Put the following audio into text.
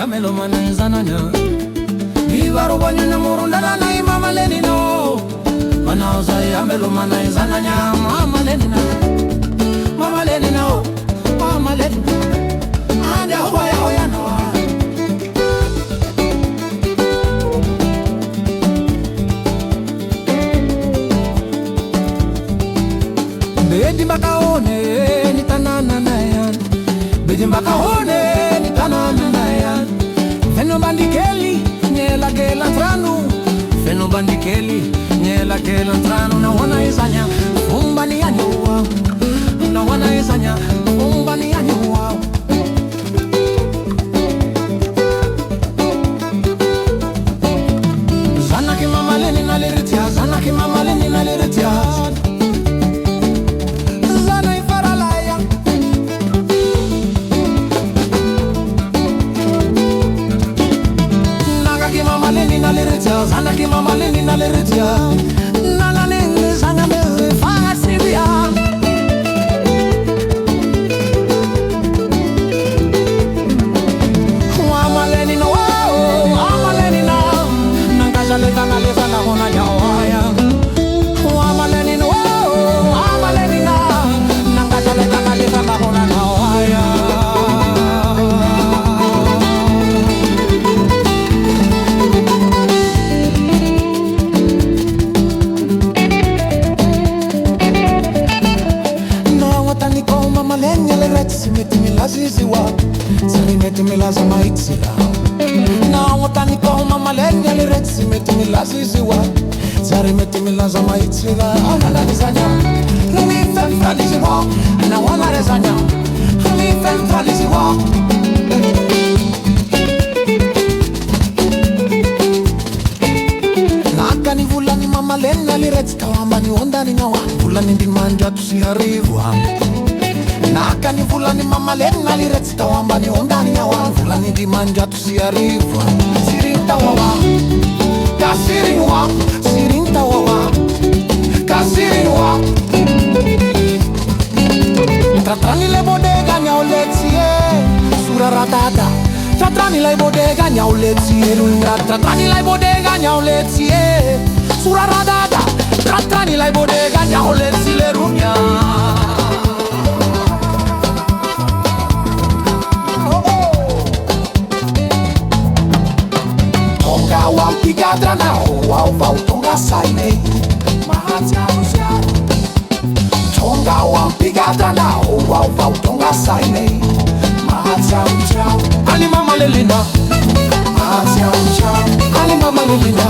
melo manazananya Bivaro banyana murundana na mama lenino Manauza ya melo manazananya mama lenina Mama lenina mama lenina Ande hoya hoya no Bedi mbakaone nitanana na yan Bedi mbakaone nitanana na yan Feno bandikeli nyela gela tranu Feno bandikeli nyela gela tranu Na wana izanya umbani ya nyua Na wana izanya umbani ya nyua Zana ki mama leni na liritia Zana ki mama leni na liritia Zana ki mama leni na liritia Nana nene zana me fasibia Mama leni no mama leni na Nangaja leta na leta na hona ya oaya Mama leni no mama leni na Nangaja leta na leta na hona ya oaya Simeti milazi wa Simeti milaza maitsira Na watani kwa mama lenya liret Simeti milazi wa Simeti milaza maitsira Ana nizanya Lumi femfralizi wa Na wana rezanya Lumi femfralizi wa Naka ni vulani mama lenya liret Kawamba ni ondani nyawa Vulani ndi manja tusiharivu Naka ni vulani mama lena liretsi tawamba ni ondani ya wa Vulani di manja tusiharivu Sirinta wawa Kasirin wa Sirinta wawa Kasirin wa Tratrani le bodega nya uletsie Sura ratata Tratrani le bodega nya uletsie Tratrani le bodega nya uletsie Sura ratata Tratrani le bodega nya uletsie rumia Pigadra na rua, o Valtonga sai nei Mahatia Lucia Tonga wa pigadra na rua, o Valtonga sai nei Mahatia Lucia Ali mama lelina Mahatia Lucia Ali mama lelina